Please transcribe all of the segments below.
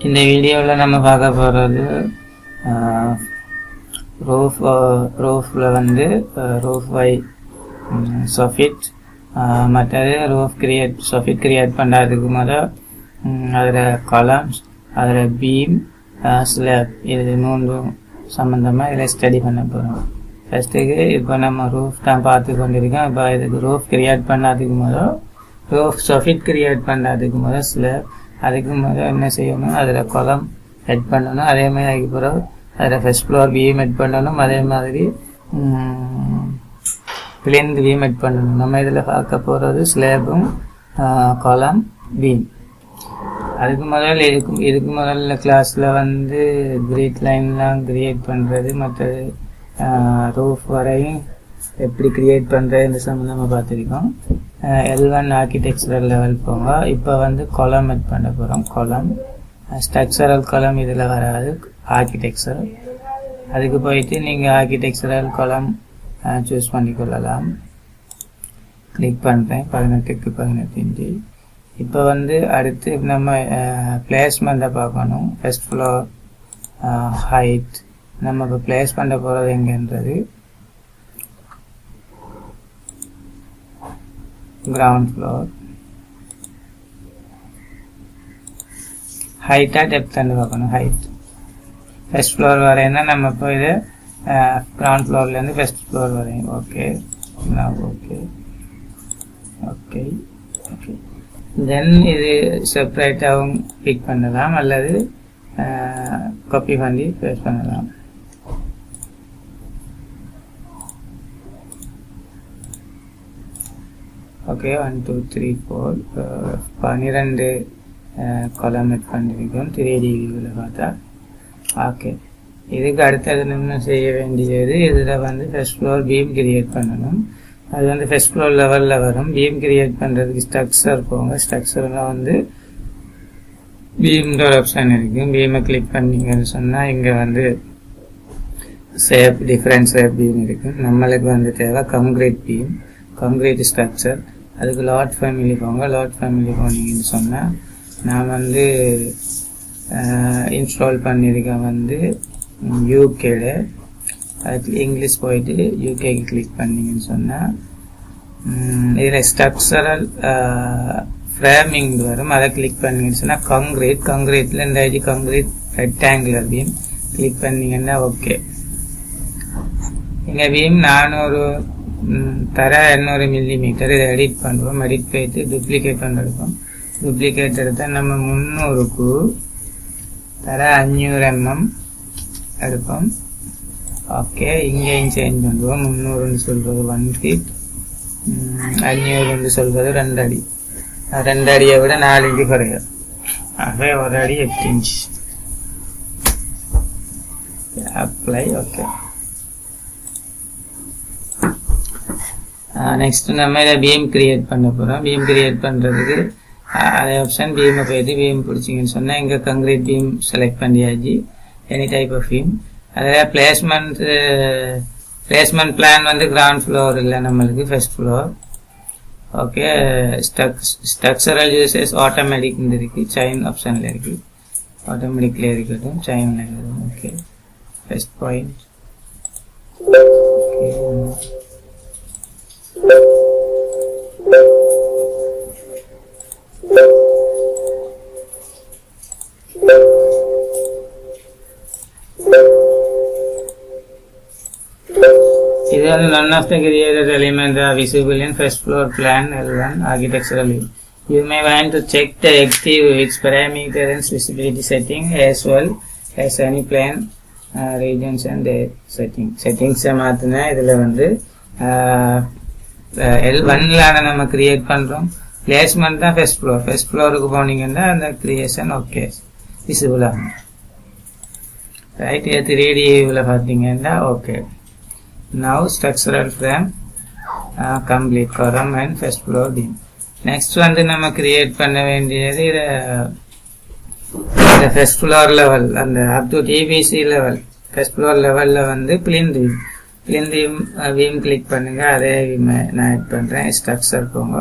இந்த வீடியோவில் நம்ம பார்க்க போகிறது ரூஃபில் வந்து ரூஃப் பை சொஃபிட், மற்றது ரூஃப் சொஃபிட் கிரியேட் பண்ணுறதுக்கு முதல் அதில் காலம்ஸ், அதில் பீம், ஸ்லாப், இது மூன்றும் சம்மந்தமாக இதில் ஸ்டடி பண்ண போகிறோம். ஃபஸ்ட்டுக்கு இப்போ நம்ம ரூஃப் தான் பார்த்து கொண்டிருக்கோம். இப்போ இதுக்கு ரூஃப் கிரியேட் பண்ணாததுக்கு முதல் ரூஃப் சொஃபிட் கிரியேட் பண்ணுறதுக்கு முதல் ஸ்லாப், அதுக்கு முதல் என்ன செய்யணும், அதில் காலம் ஹெட் பண்ணணும். அதே மாதிரி அதுக்கு பிறகு அதில் ஃபஸ்ட் ஃப்ளோர் பீம் ஹெட் பண்ணணும். அதே மாதிரி பிளேந்து பீம் ஹெட் பண்ணணும். நம்ம இதில் பார்க்க போகிறது ஸ்லேபும் காலம் பீம். அதுக்கு முதல்ல இதுக்கு முதல்ல கிளாஸில் வந்து கிரீட் லைன்லாம் கிரியேட் பண்ணுறது, மற்றது ரூஃப் வரையும் எப்படி கிரியேட் பண்ணுறது இந்த சம்மந்தமாக பார்த்துருக்கோம். L1 ஆர்கிடெக்சரல் லெவல் போங்க. இப்போ வந்து காலம் ஹெட் பண்ண போகிறோம். காலம் ஸ்ட்ரக்சரல் காலம் இதில் வராது, ஆர்கிடெக்சரல். அதுக்கு போயிட்டு நீங்கள் ஆர்கிடெக்சரல் காலம் சூஸ் பண்ணிக்கொள்ளலாம். கிளிக் பண்ணுறேன் 18க்கு 18 இன்ச்சு. இப்போ வந்து அடுத்து நம்ம பிளேஸ்மெண்ட்டை பார்க்கணும். ஃபர்ஸ்ட் ஃப்ளோர் ஹைட் நம்ம இப்போ பிளேஸ் பண்ண போகிறது எங்கன்றது கிரவுண்ட் ஃப்ளோர். ஹைட்டாக டெப்த்தான்னு பார்க்கணும். ஹைட் ஃபர்ஸ்ட் ஃப்ளோர் வரையினா நம்ம இப்போ இது கிரவுண்ட் ஃப்ளோர்லேருந்து ஃபர்ஸ்ட் ஃப்ளோர் வரையும். Okay okay okay okay then இது செப்பரேட்டாகவும் பிக் பண்ணலாம் அல்லது காப்பி பண்ணி பேஸ்ட் பண்ணலாம். ஓகே 1 2 3 4 12 காலம் ஹெட் பண்ணியிருக்கோம் 3D வியூவில் பார்த்தா. ஓகே, இதுக்கு அடுத்தது நம்ம செய்ய வேண்டியது, இதில் வந்து ஃபர்ஸ்ட் ஃப்ளோர் பீம் கிரியேட் பண்ணணும். அது வந்து ஃபர்ஸ்ட் ஃப்ளோர் லெவலில் வரும். பீம் கிரியேட் பண்ணுறதுக்கு ஸ்ட்ரக்சர் போங்க. ஸ்ட்ரக்சரில் வந்து பீம்ன்ற ஆப்ஷன் இருக்குது. பீமை கிளிக் பண்ணிங்கன்னு சொன்னால் இங்கே வந்து ஷேப், டிஃப்ரெண்ட் ஷேப் பீம் இருக்குது. நம்மளுக்கு வந்து தேவை கான்கிரீட் பீம், கான்கிரீட் ஸ்ட்ரக்சர். அதுக்கு லாட் ஃபேமிலி போங்க. லாட் ஃபேமிலி போனீங்கன்னு சொன்னால் நான் வந்து இன்ஸ்டால் பண்ணியிருக்கேன் வந்து யூகேல. அதுக்கு இங்கிலீஷ் போயிட்டு யூகேக்கு கிளிக் பண்ணிங்கன்னு சொன்னால் இதில் ஸ்ட்ரக்சரல் ஃப்ரேமிங் வரும். அதை கிளிக் பண்ணிங்கன்னு சொன்னால் கான்கிரீட்டில் இந்த ID concrete rectangular beam click பண்ணிங்கன்னா ஓகே. இங்கே பீம் 400 தர 800 மில்லிமீட்டர். இதை எடிட் பண்ணுவோம். எடிட் போயிட்டு டூப்ளிகேட் பண்ணிருக்கோம். டூப்ளிகேட் எடுத்தால் நம்ம 300க்கு தர 500 mm எடுப்போம். ஓகே, இங்கேயும் சேஞ்ச் பண்ணுவோம். 300ன்னு சொல்கிறது 1 feet, 500ன்னு சொல்கிறது 2 அடி. 2 அடியை விட 4 இன்ச்சு குறையும். ஆகவே 1 அடி 8 இன்ச். அப்ளை. ஓகே, நெக்ஸ்ட் நம்ம இதை பீம் கிரியேட் பண்ண போகிறோம். பீம் கிரியேட் பண்ணுறதுக்கு அதே ஆப்ஷன் பீமை போயிட்டு பீம் பிடிச்சிங்கன்னு சொன்னால் இங்கே கான்கிரீட் பீம் செலக்ட் பண்ணியாச்சு. Any type of beam. அதில் பிளேஸ்மெண்ட் பிளான் வந்து கிரவுண்ட் ஃப்ளோர் இல்லை, நம்மளுக்கு first floor. Okay, structural uses automatic இருக்குது, செயின் ஆப்ஷனில் இருக்குது. ஆட்டோமேட்டிக்கில் இருக்கட்டும், செயினில் இருக்கட்டும். Okay, first point. ஓகே, இது வந்து none of the created elements are visible in first floor plan L1 architectural view. You may want to check the active its parameter and visibility setting as well as any plan regions and their settings மாற்றினா இதில் வந்து L1லான நம்ம create பண்ணுறோம். Placement தான் first floor. First ஃப்ளோருக்கு போனீங்கன்னா அந்த creation okay visible ஆகும். ரைட், 3D வியூவில் பார்த்தீங்கன்னா okay. Now structural frame complete column and first floor beam. Next வந்து நம்ம கிரியேட் பண்ண வேண்டியது இதை ஃபர்ஸ்ட் ஃப்ளோர் லெவல், அந்த up to TBC level. First floor லெவலில் வந்து பிளிந்த் பீம் கிளிக் பண்ணுங்க. அதே பீம் நான் ஆட் பண்ணுறேன். ஸ்ட்ரக்சர் போங்க,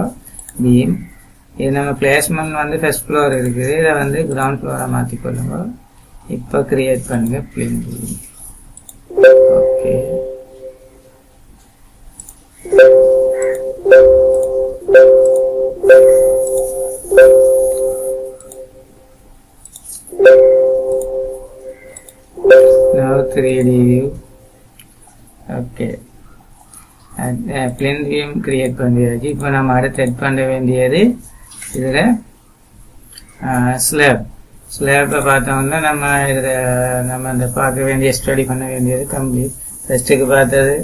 பீம் இது நம்ம பிளேஸ்மெண்ட் வந்து ஃபர்ஸ்ட் ஃப்ளோர் இருக்குது, இதை வந்து கிரவுண்ட் ஃப்ளோராக மாற்றிக்கொள்ளுங்க. இப்போ கிரியேட் பண்ணுங்க plane view. Okay, now 3D view. Okay, plane view create பண்ணியாச்சு. இப்போ நம்ம அடுத்து எட் பண்ண வேண்டியது இதில் ஸ்லேப்பை பார்த்தோம்னா நம்ம இதில் நம்ம அந்த பார்க்க வேண்டிய ஸ்டடி பண்ண வேண்டியது கம்ப்ளீட். ஃபஸ்ட்டுக்கு பார்த்தது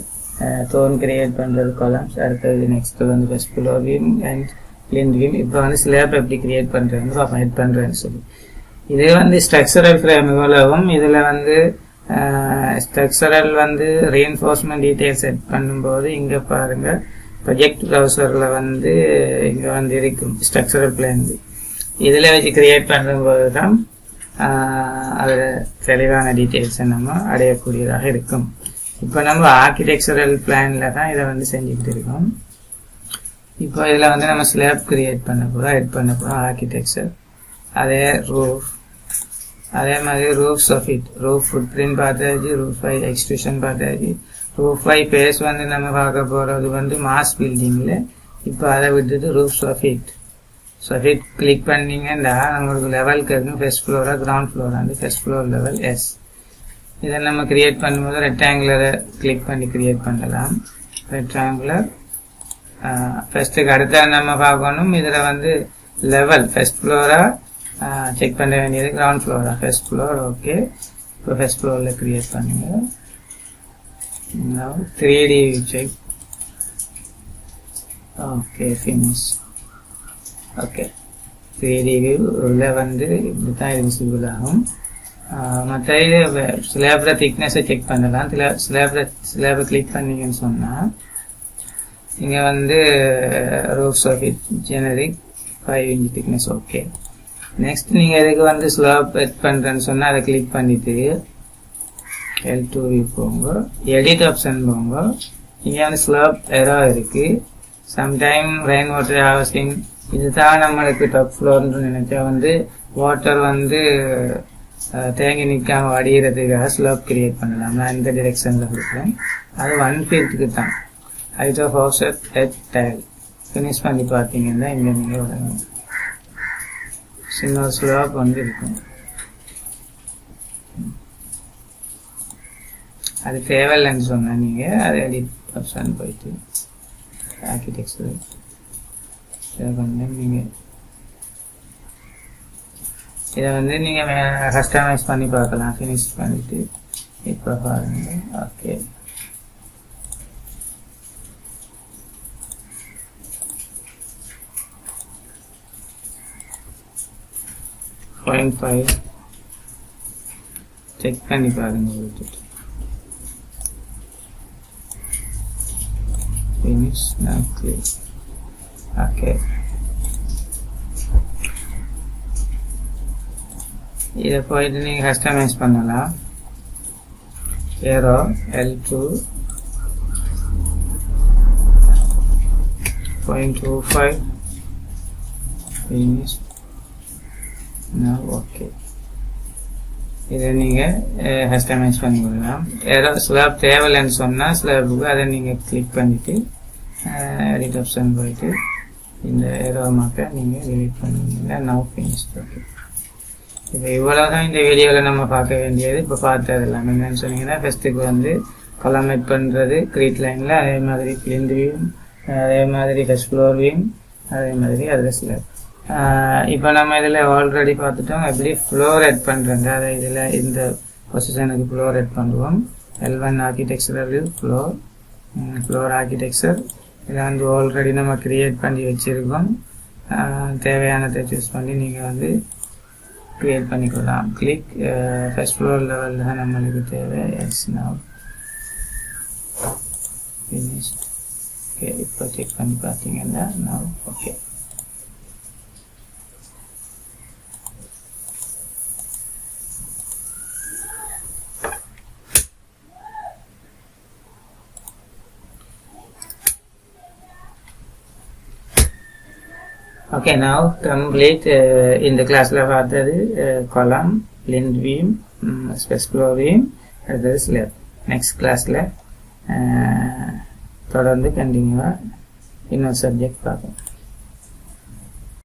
தோன் கிரியேட் பண்ணுறது காலம்ஸ், அடுத்தது நெக்ஸ்ட்டு வந்து first floor view and plane view. இப்போ வந்து ஸ்லேப் எப்படி கிரியேட் பண்ணுறேன்னு பார்ப்போம், எட் பண்ணுறேன்னு சொல்லி. இது வந்து ஸ்ட்ரக்சரல் ஃப்ரேம் இவ்வளவும். இதில் வந்து ஸ்ட்ரக்சரல் வந்து ரீஎன்ஃபோர்ஸ்மெண்ட் டீட்டெயில்ஸ் செட் பண்ணும்போது இங்கே பாருங்கள், ப்ரொஜெக்ட் ப்ரௌசரில் வந்து இங்கே வந்து இருக்கும் ஸ்ட்ரக்சரல் பிளான். இதில் வச்சு கிரியேட் பண்ணும்போது தான் அதில் தெளிவான டீட்டெயில்ஸை நம்ம அடையக்கூடியதாக இருக்கும். இப்போ நம்ம ஆர்கிடெக்சரல் பிளானில் தான் இதை வந்து செஞ்சுக்கிட்டு இருக்கோம். இப்போ இதில் வந்து நம்ம ஸ்லேப் கிரியேட் பண்ண போகிறோம், எட் பண்ண போகிறோம் ஆர்கிடெக்சர். அதே ரூஃப், அதே மாதிரி ரூஃப் சொஃபிட், ரூஃப் ஃபுட் பிரிண்ட் பார்த்தாச்சு, ரூஃப் ஐ எக்ஸ்ட்ரூஷன் பார்த்தாச்சு. ரூஃப் ஐ பேஸ் வந்து நம்ம பார்க்க போகிறது வந்து மாஸ் பில்டிங்கில். இப்போ அதை விட்டுட்டு ரூஃப் சொஃபிட் கிளிக் பண்ணிங்கன்னா நம்மளுக்கு லெவலுக்கு இருக்கும், ஃபர்ஸ்ட் ஃப்ளோரா கிரவுண்ட் ஃப்ளோரா வந்து ஃபர்ஸ்ட் ஃப்ளோர் லெவல் எஸ். இதை நம்ம கிரியேட் பண்ணும்போது ரெக்டாங்குலரை கிளிக் பண்ணி கிரியேட் பண்ணலாம். ரெக்டாங்குலர் ஃபர்ஸ்ட்டுக்கு அடுத்த நம்ம பார்க்கணும். இதில் வந்து லெவல் ஃபர்ஸ்ட் ஃப்ளோரா செக் பண்ண வேண்டியது, ground Flora first floor. Okay, இப்போ ஃபர்ஸ்ட் ஃப்ளோரில் கிரியேட் பண்ணுங்க. 3D check. Okay, finish. Okay, 3D வியூவில் வந்து இப்படி தான் இது விசிபிள் ஆகும். மற்ற இது ஸ்லேபில் திக்னஸை செக் பண்ணலாம். ஸ்லேபை கிளிக் பண்ணிங்கன்னு சொன்னால் இங்கே வந்து roof soffit generic 5 inch thickness. Okay, next நீங்கள் இதுக்கு வந்து ஸ்லாப் எட் பண்ணுறேன்னு சொன்னால் அதை கிளிக் பண்ணிவிட்டு L2 வியூ போங்க, எடிட் ஆப்ஷன் போங்க. இங்கே வந்து ஸ்லாப் எரர் இருக்குது, சம்டைம் ரெயின் வாட்டர் ஹார்வெஸ்டிங். இதுதான் நம்மளுக்கு டாப் ஃப்ளோர்னு நினைச்சா வந்து வாட்டர் வந்து தேங்கி நிற்காம வடிகிறதுக்காக ஸ்லாப் கிரியேட் பண்ணலாம். நான் இந்த டிரெக்ஷனில் கொடுக்குறேன். அது 1 feet தான் height of offset at tile. Finish பண்ணி பார்த்தீங்கன்னா இங்கே நீங்கள் விடணும், சின்ன ஸ்லாப் வந்து இருக்கும். அது தேவையில்லைன்னு சொன்னா நீங்கள் அதை எடிட் ஆப்ஷன் போயிட்டு ஆர்கிடெக்சர் நீங்கள் இதை வந்து நீங்கள் கஸ்டமைஸ் பண்ணி பார்க்கலாம். ஃபினிஷ் பண்ணிட்டு இப்போ பாருங்க. ஓகே, .5 செக் பண்ணி பாருங்க. finish now click. ஓகே, இதை போயிட்டு நீங்கள் கஸ்டமைஸ் பண்ணலாம். Aero L2 .25 finish now. Okay, இதை நீங்கள் கஸ்டமைஸ் பண்ணிக்கலாம். ஏரோ ஸ்லாப் தேவையில்லைன்னு சொன்னால் ஸ்லாபுக்கு அதை நீங்கள் கிளிக் பண்ணிவிட்டு எடிட் ஆப்ஷன் போயிட்டு இந்த ஏரோ மார்க்கை நீங்கள் எடிட் பண்ணுவீங்க. Now finish. ஓகே, இப்போ இவ்வளோதான் இந்த வீடியோவில் நம்ம பார்க்க வேண்டியது. இப்போ பார்த்தது எல்லாம் என்னென்னு சொன்னீங்கன்னா, ஃபஸ்ட்டுக்கு வந்து காலம் எட் பண்ணுறது கிரீட் லைனில், அதே மாதிரி பிளிந்த் வியூ, அதே மாதிரி ஃபர்ஸ்ட் ஃப்ளோர் வியூ, அதே மாதிரி அதில் ஸ்லாப். இப்போ நம்ம இதில் ஆல்ரெடி பார்த்துட்டோம் எப்படி ஃப்ளோர் எட் பண்ணுறாங்க. அதை இதில் இந்த பொசிஷனுக்கு ஃப்ளோர் எட் பண்ணுவோம். L1 architectural view, floor architecture. இதை வந்து ஆல்ரெடி நம்ம கிரியேட் பண்ணி வச்சுருக்கோம். தேவையானதை சூஸ் பண்ணி நீங்கள் வந்து கிரியேட் பண்ணிக்கலாம். கிளிக் ஃபர்ஸ்ட் ஃப்ளோர் லெவலில் தான் நம்மளுக்கு தேவை. S now finished. ஓகே, இப்போ செக் பண்ணி பார்த்தீங்கன்னா now okay. Okay, now complete இந்த கிளாஸ்ல பார்த்தது column, plinth beam, stress floor beam, அடுத்தது slab. Next கிளாஸ்ல தொடர்ந்து கண்டினியூவா இன்னொரு சப்ஜெக்ட் பார்ப்போம்.